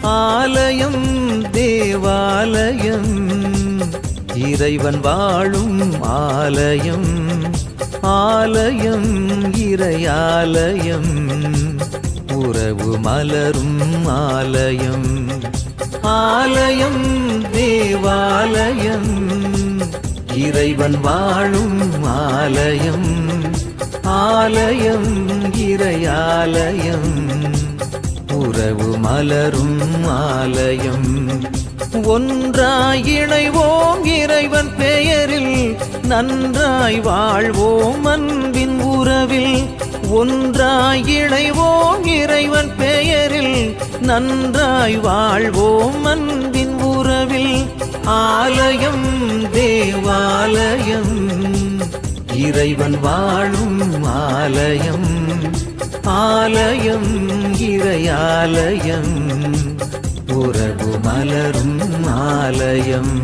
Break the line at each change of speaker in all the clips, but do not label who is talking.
ஆலயம் தேவாலயம் இறைவன் வாழும் ஆலயம். ஆலயம் இறையாலயம் உறவு மலரும் ஆலயம். ஆலயம் தேவாலயம் இறைவன் வாழும் ஆலயம். ஆலயம் இறையாலயம் உறவு மலரும் ஆலயம். ஒன்றாய் இணைவோம் இறைவன் பெயரில், நன்றாய் வாழ்வோம் அன்பின் உறவில். ஒன்றாய் இணைவோம் இறைவன் பெயரில், நன்றாய் வாழ்வோம் அன்பின் உறவில். ஆலயம் தேவாலயம் இறைவன் வாழும் ஆலயம். ஆலயம் இறையாலயம் உறவு மலரும் ஆலயம்.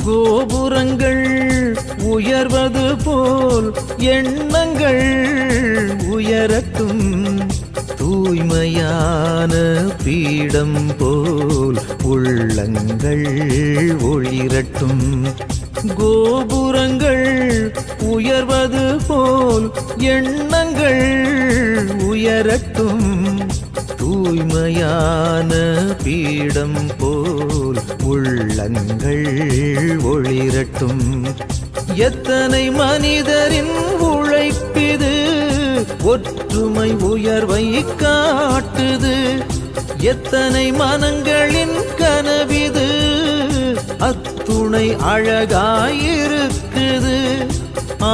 கோபுரங்கள் உயர்வது போல் எண்ணங்கள் உயரட்டும். தூய்மையான பீடம் போல் உள்ளங்கள் ஒளிரட்டும். கோபுரங்கள் உயர்வது போல் எண்ணங்கள் உயரட்டும். தூய்மையான பீடம் போல் உள்ளங்கள் ஒளிரட்டும். எத்தனை மனிதரின் உழைப்பிது ஒற்றுமை உயர்வை காட்டுது. எத்தனை மனங்களின் கனவிது அத்துணை அழகாயிருக்குது.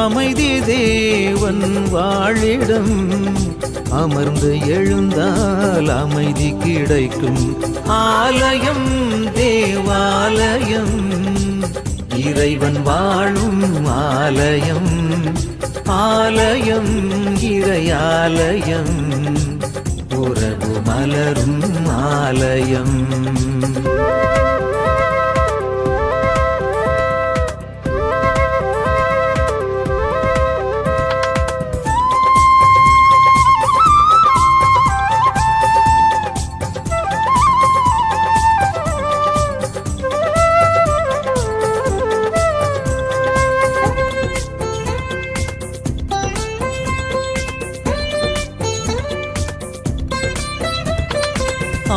அமைதி தேவன் வாழிடம், அமர்ந்து எழுந்தால் அமைதி கிடைக்கும். ஆலயம் தேவாலயம் இறைவன் வாழும் ஆலயம். ஆலயம் இறையாலயம் உறவு மலரும் ஆலயம்.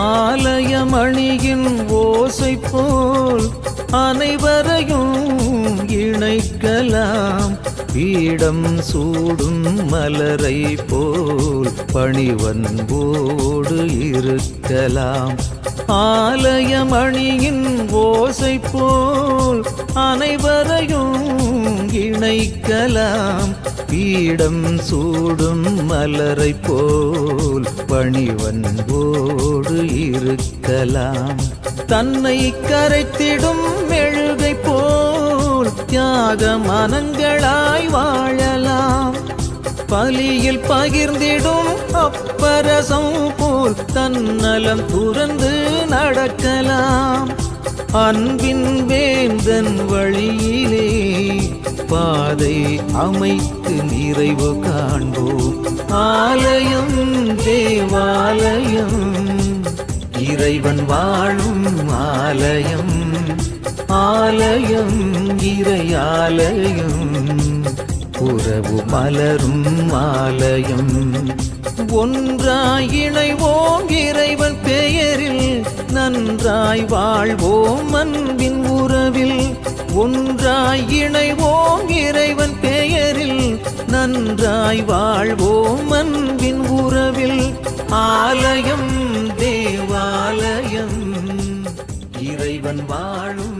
ஆலயமணியின் ஓசை போல் அனைவரையும் இணைக்கலாம். பீடம் சூடும் மலரை போல் பணிவன்போடு இருக்கலாம். ஆலயமணியின் ஓசை போல் அனைவரையும் இணைக்கலாம். பீடம் சூடும் மலரை போல் பணிவன்போடு இருக்கலாம். தன்னை கரைத்திடும் மெழுகை போல் தியாக மனங்களாய் வாழலாம். பலியில் பகிர்ந்திடும் அப்பரசம் போல் தன்னலம் துறந்து நடக்கலாம். அன்பின் வேந்தன் வழியிலே பாதை அமைத்து நிறைவு காண்போம். ஆலயம் தேவாலயம் இறைவன் வாழும் ஆலயம். ஆலயம் இறையாலயம் உறவு மலரும் ஆலயம். ஒன்றாய் இணைவோம் இறைவன் பெயரில், நன்றாய் வாழ்வோம் அன்பின் உறவில். ஒன்றாய் இணைவோம் இறைவன் பெயரில், நன்றாய் வாழ்வோம் அன்பின் உறவில். ஆலயம் தேவாலயம் இறைவன் வாழும்